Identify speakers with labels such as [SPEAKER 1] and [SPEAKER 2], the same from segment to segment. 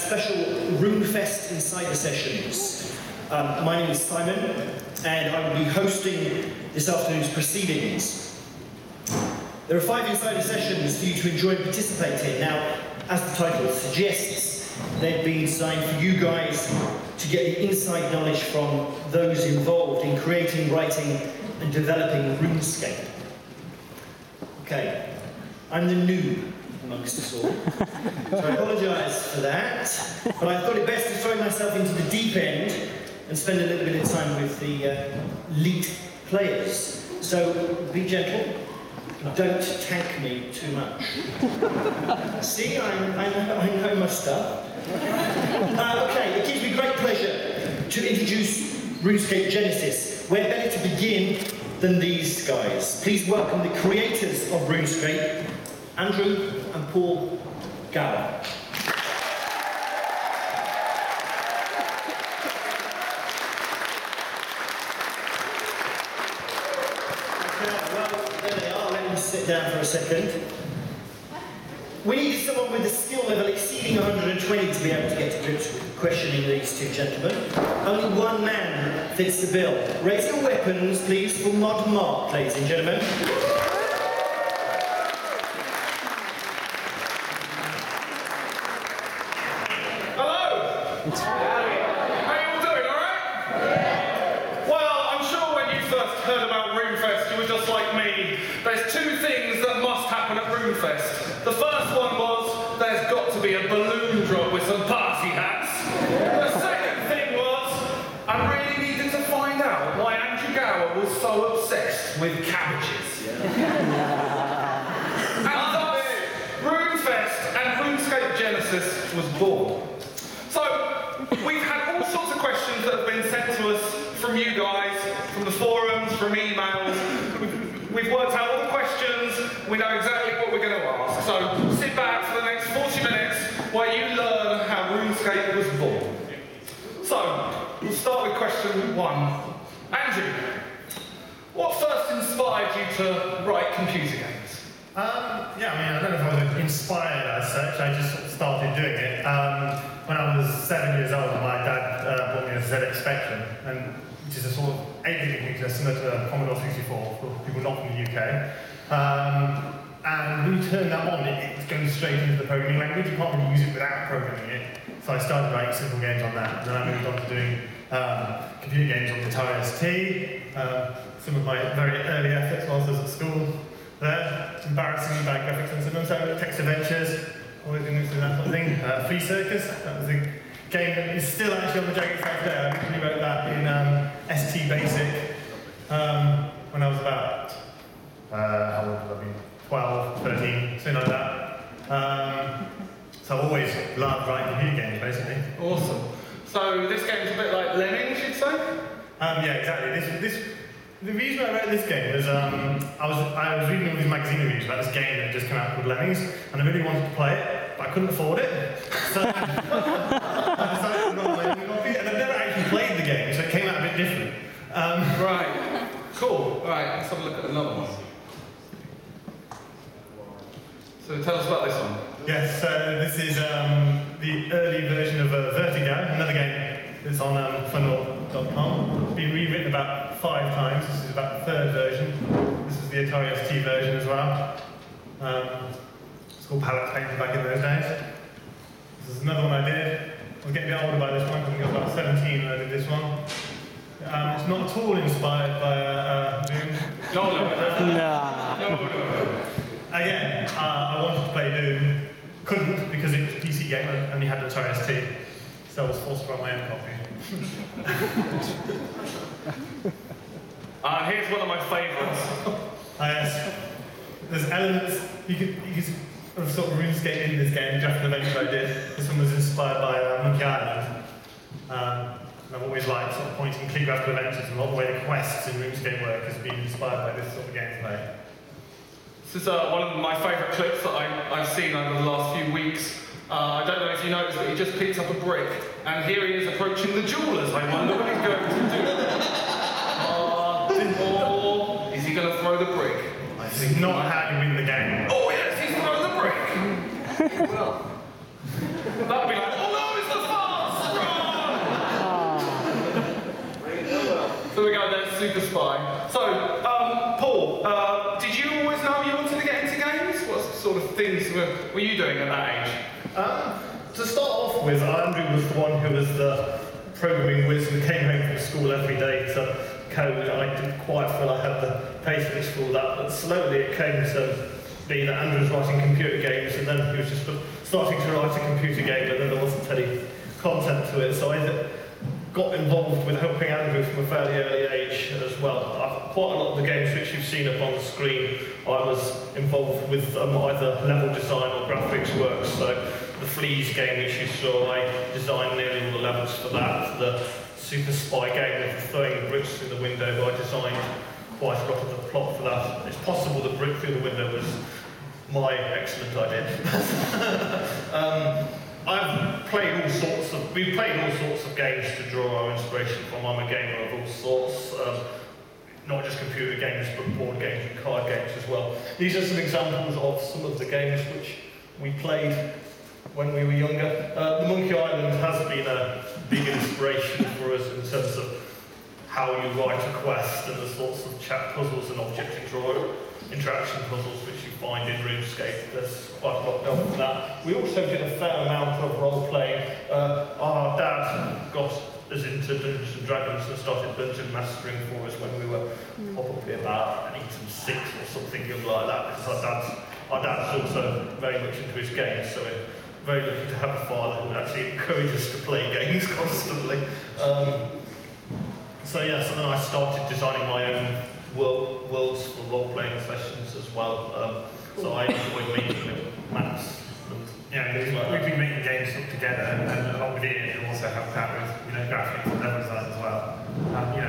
[SPEAKER 1] special Runefest Insider Sessions. My name is Simon, and I will be hosting this afternoon's proceedings. There are 5 Insider Sessions for you to enjoy and participate in. Now, as the title suggests, they've been designed for you guys to get the inside knowledge from those involved in creating, writing, and developing RuneScape. Okay, I'm the noob amongst us all, so I apologise for that, but I thought it best to throw myself into the deep end and spend a little bit of time with the elite players. So be gentle, don't tank me too much. See, I know my stuff. Okay, it gives me great pleasure to introduce RuneScape Genesis. Where better to begin than these guys? Please welcome the creators of RuneScape, Andrew and Paul Gower. Well, there they are. Let me sit down for a second. We needed someone with a skill level exceeding 120 to be able to get to grips with questioning these two gentlemen. Only one man fits the bill. Raise your weapons, please, for Mod Mark, ladies and gentlemen.
[SPEAKER 2] There's 2 things that must happen at Runefest. The first one was, there's got to be a balloon drop with some party hats. The second thing was, I really needed to find out why Andrew Gower was so obsessed with cabbages. And thus, Runefest and RuneScape Genesis was born. So, we've had all sorts of questions that have been sent to us from you guys, from the forums, from emails. We've worked out all the questions, we know exactly what we're going to ask. So sit back for the next 40 minutes while you learn how RuneScape was born. So, we'll start with question 1. Andrew, what first inspired you to write computer games?
[SPEAKER 3] Yeah, I don't know if I was inspired as such, I just sort of started doing it. When I was 7 years old, my dad bought me a ZX Spectrum, which is a sort of 8-bit computer similar to a Commodore 64 for people not from the UK. And when you turn that on, it goes straight into the programming language. You can't really use it without programming it. So I started writing simple games on that, and then I moved on to doing computer games on the Atari ST. Some of my very early efforts whilst I was at school there. Embarrassingly bad graphics and so text adventures, always been into that sort of thing. Free Circus, that was a game that is still actually on the Jagged side today. I originally wrote that in ST Basic when I was about, how old would I be? 12, 13, something like that. So I've always loved writing computer games, basically.
[SPEAKER 2] Awesome. So this game's a bit like Lemmings, you'd say?
[SPEAKER 3] Yeah, exactly. The reason I wrote this game was I was reading all these magazine reviews about this game that had just come out called Lemmings, and I really wanted to play it, but I couldn't afford it. So I decided to roll my own copy, and I've never actually played the game, so it came out a bit different.
[SPEAKER 2] Right. Cool. Right, let's have a look at another one. So tell us about this one.
[SPEAKER 3] Yes, this is the early version of Vertigo, another game that's on funnel.com. It's been rewritten about 5 times. This is about the 3rd version. This is the Atari ST version as well. It's called Palette Painter back in those days. This is another one I did. I was getting a bit older by this one, I think I was about 17 when I did this one. It's not at all inspired by Doom.
[SPEAKER 2] No.
[SPEAKER 3] Again, I wanted to play Doom, couldn't because it was a PC game and only had the Atari ST, so I was forced to run my own copy.
[SPEAKER 2] Here's one of my favourites.
[SPEAKER 3] Yes. There's elements, you could sort of RuneScape in this game, just an adventure I did. This one was inspired by Monkey Island. And I've always liked sort of point-and-click graphical adventures, and a lot of the way the quests in RuneScape work has been inspired by this sort of gameplay.
[SPEAKER 2] This is one of my favourite clips that I've seen over the last few weeks. I don't know if you noticed, but he just picked up a brick, and here he is approaching the jewellers. I wonder what he's going to do. Or is he going to throw the brick?
[SPEAKER 3] I think not how you win the game.
[SPEAKER 2] Oh yes, he's thrown the brick! Well, that'd be like, oh no, the spy. So, Paul, did you always know you wanted to get into games? What sort of things were you doing at that age?
[SPEAKER 3] To start off with, Andrew was the one who was the programming whiz who came home from school every day to code. I didn't quite feel I had the patience for that, but slowly it came to be that Andrew was writing computer games, and then he was just starting to write a computer game, and then there wasn't any content to it, so I got involved with helping Andrew from a fairly early age as well. Quite a lot of the games which you've seen up on the screen, I was involved with either level design or graphics work. So the Fleas game which you saw, I designed nearly all the levels for that. The Super Spy game with throwing bricks through the window, I designed quite a lot of the plot for that. It's possible the brick through the window was my excellent idea. We've played all sorts of games to draw our inspiration from. I'm a gamer of all sorts, not just computer games, but board games and card games as well. These are some examples of some of the games which we played when we were younger. The Monkey Island has been a big inspiration for us in terms of how you write a quest and the sorts of chat puzzles and object interaction puzzles which you find in RuneScape. There's quite a lot done for that. We also did a fair amount of role-playing. Our dad got us into Dungeons and Dragons and started dungeon mastering for us when we were probably about 8 and 6 or something like that, because our dad's also very much into his games, so we're very lucky to have a father who would actually encourage us to play games constantly. So then I started designing my own worlds for role-playing sessions as well. So I enjoyed making them maps.
[SPEAKER 4] We've been making games together, and along with Ian, who also helped out with graphics and level design as well.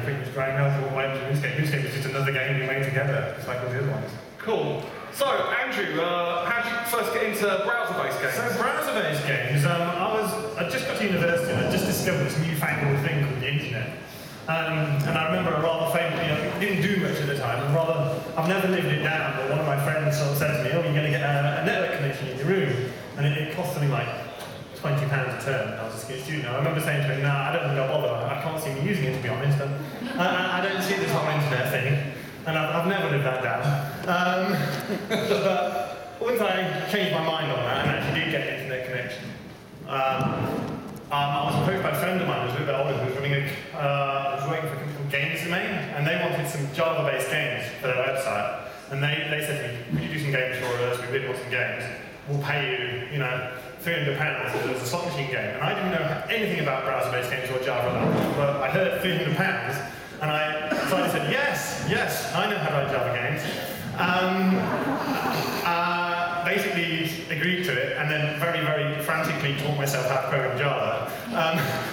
[SPEAKER 4] Pretty much growing up all the way to RuneScape. RuneScape was just another game we made together, just like all the other ones.
[SPEAKER 2] Cool. So, Andrew, how did you first get into browser-based games?
[SPEAKER 3] So browser-based games, I just got to university and I just discovered this newfangled thing called the internet. And I remember a rather famous, it didn't do much at the time, and I've never lived it down, but one of my friends sort of said to me, oh, you're going to get a network connection in your room, and it cost something like £20 a term. I was a student. I remember saying to him, no, I don't think I'll bother, I can't see me using it, to be honest. I don't see this whole internet thing, and I've never lived that down. But once I changed my mind on that and actually did get an internet connection, I was approached by a friend of mine who was a bit older, who was running was working for a company called Games Domain, and they wanted some Java-based games for their website. And they said to me, could you do some games for us? We really want some games. We'll pay you, £300 if there's a slot machine game. And I didn't know anything about browser-based games or Java, but I heard £300, and so I said, yes, I know how to write Java games. Basically agreed to it, and then very, very frantically taught myself how to program Java,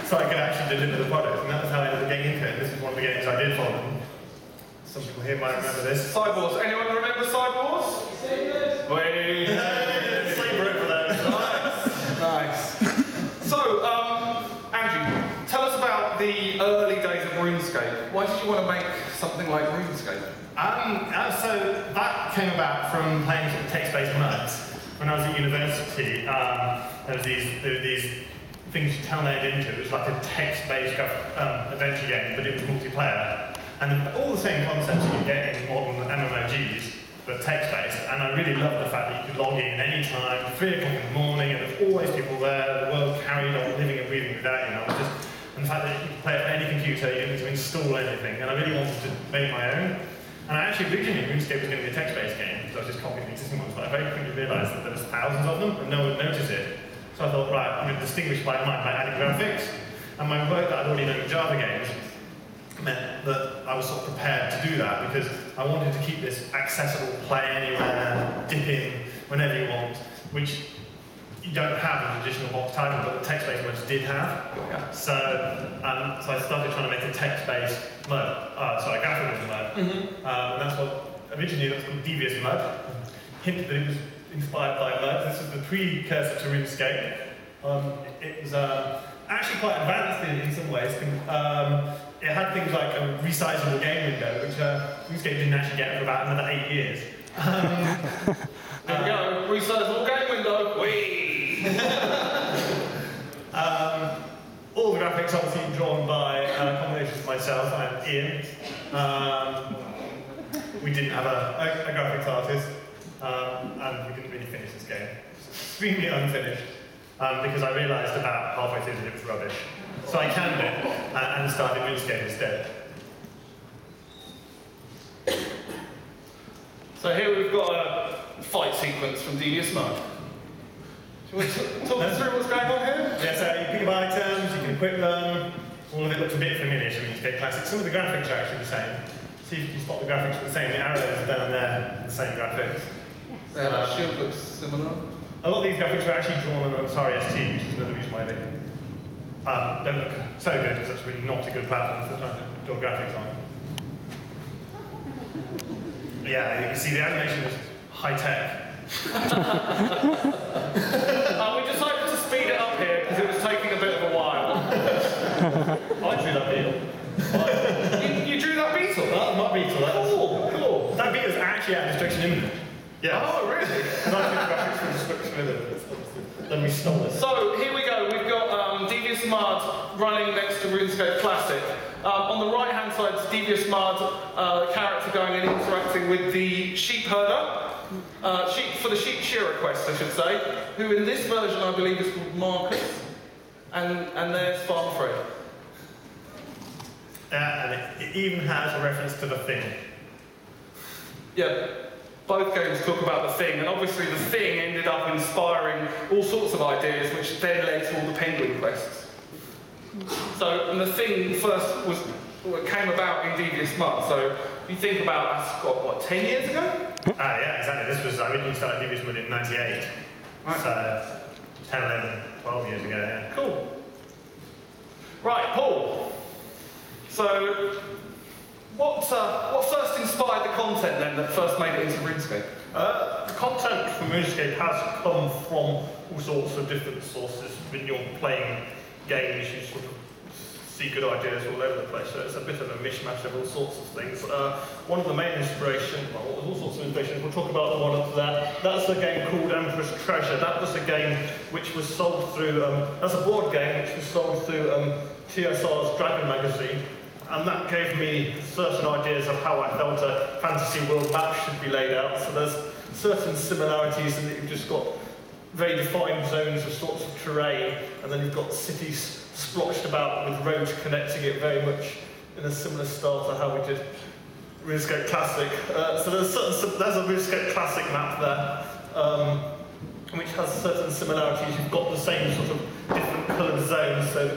[SPEAKER 3] so I could actually deliver the product, and that was how I ended up getting into it. This is one of the games I did for them. Some people here might remember this.
[SPEAKER 2] Cyborgs. Anyone remember Cyborgs? Wait.
[SPEAKER 3] Sleeper for those.
[SPEAKER 2] Nice. So, Andrew, tell us about the early days of RuneScape. Why did you want to make something like RuneScape?
[SPEAKER 3] So that came about from playing sort of text-based modes. When I was at university, there were these things you downloaded into. It was like a text-based adventure game, but it was multiplayer. And all the same concepts that you get in modern MMOGs, but text-based. And I really loved the fact that you could log in any time, 3 o'clock in the morning, and there's always people there. The world carried on living and breathing without you. And the fact that you could play it on any computer, you didn't need to install anything. And I really wanted to make my own. And I actually originally, RuneScape was going to be a text-based game, so I was just copying the existing ones, but I very quickly realised that there was thousands of them, and no one would notice it. So I thought, right, I'm going to distinguish by adding graphics. And my work that I'd already done in Java games meant that I was sort of prepared to do that, because I wanted to keep this accessible, play anywhere, dip in whenever you want, which you don't have in traditional box typing, but the text-based modes did have. So I started trying to make a text-based mode, a graphical mode. And that's what, originally that was called Devious Mode. Hint that it was inspired by mode. This was the precursor to RuneScape. It was actually quite advanced in some ways. It had things like a resizable game window, which RuneScape didn't actually get for about another 8 years.
[SPEAKER 2] There we go, resizable game window. Whee!
[SPEAKER 3] All the graphics obviously drawn by combinations of myself and Ian. We didn't have a graphics artist, and we didn't really finish this game. Extremely unfinished, because I realised about halfway through that it was rubbish. So I canned it and started RuneScape instead.
[SPEAKER 2] So here we've got a fight sequence from Devious Mud. Do you want to talk us through what's going on here?
[SPEAKER 3] Yeah, so you pick up items, you can equip them. All of it looks a bit familiar to RuneScape Classic. Some of the graphics are actually the same. See if you spot the graphics are the same. The arrows down there, the same graphics.
[SPEAKER 2] Yeah, that shield looks similar.
[SPEAKER 3] A lot of these graphics were actually drawn on Atari ST, which is another reason why they don't look so good, because that's really not a good platform for trying to draw graphics on. Yeah, you can see the animation was high-tech.
[SPEAKER 2] We decided to speed it up here because it was taking a bit of a while.
[SPEAKER 3] I drew that beetle.
[SPEAKER 2] You drew that beetle?
[SPEAKER 3] That was my beetle.
[SPEAKER 2] Cool.
[SPEAKER 3] That beetle's actually at Destruction Imminent. Yeah.
[SPEAKER 2] Oh, really?
[SPEAKER 3] And I did graphics for Destruction Imminent. Then we stole it.
[SPEAKER 2] So here we go. We've got Devious Mud running next to RuneScape Classic. On the right-hand side is Devious Mud, character going and interacting with the sheep herder. For the sheep shearer quest, I should say, who in this version I believe is called Marcus. And there's Farm Fred.
[SPEAKER 3] And it even has a reference to the Thing.
[SPEAKER 2] Yeah, both games talk about the Thing, and obviously the Thing ended up inspiring all sorts of ideas, which then led to all the Penguin quests. So, and the Thing first came about in Devious Mud. So, you think about that's what 10 years ago?
[SPEAKER 3] Yeah, exactly. This was, I originally started Devious Mud in '98.
[SPEAKER 2] Right.
[SPEAKER 3] So, 10, 11, 12 years ago, yeah.
[SPEAKER 2] Cool. Right, Paul. So, what first inspired the content then that first made it into RuneScape?
[SPEAKER 3] The content from RuneScape has come from all sorts of different sources. When you're playing games, you sort of see good ideas all over the place, so it's a bit of a mishmash of all sorts of things. One of the main inspiration, well, there's all sorts of inspiration, we'll talk about the one up there. That's a game called Emperor's Treasure. That was a game which was sold through, that's a board game which was sold through TSR's Dragon magazine. And that gave me certain ideas of how I felt a fantasy world map should be laid out. So there's certain similarities in that you've just got very defined zones of sorts of terrain, and then you've got cities splotched about with roads connecting it very much in a similar style to how we did RuneScape Classic. So there's a RuneScape Classic map there, which has certain similarities. You've got the same sort of different coloured zones, so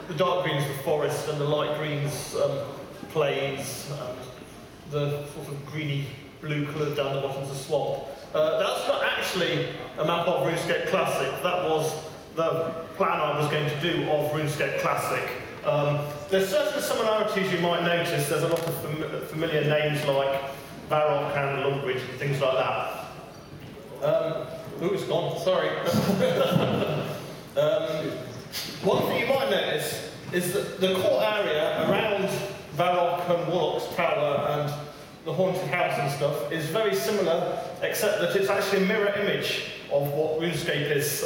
[SPEAKER 3] the dark green's the forest, and the light green's plains, the sort of greeny blue colour down the bottom's a swamp. That's not actually a map of RuneScape Classic. That was the plan I was going to do of RuneScape Classic. There's certain similarities you might notice. There's a lot of familiar names like Varrock and Lumbridge and things like that. Ooh, it's gone, sorry. One thing you might notice is that the core area around Varrock and Warlock's Tower and the haunted house and stuff is very similar, except that it's actually a mirror image of what RuneScape is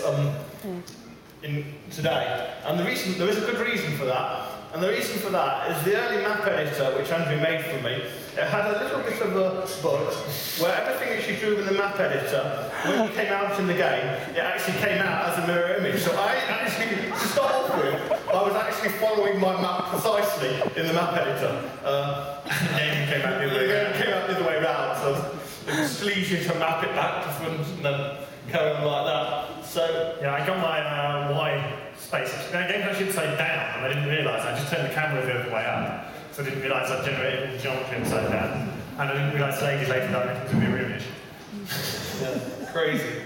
[SPEAKER 3] in today. And there is a good reason for that. And the reason for that is the early map editor, which Andrew made for me, it had a little bit of a bug where everything that you drew in the map editor, when it came out in the game, it actually came out as a mirror image. So I actually, to start off with, I was actually following my map precisely in the map editor.
[SPEAKER 4] The game came out the other way around.
[SPEAKER 3] It came out the other way around, so it was still easier to map it back to front and then carry on like that. So
[SPEAKER 4] yeah, I got my Y space. The game's actually upside down, and I didn't realise. I just turned the camera the other way up, so I didn't realise I'd generated all the geometry upside down. And I didn't realise ages later that it was a mirror image.
[SPEAKER 2] Yeah, crazy.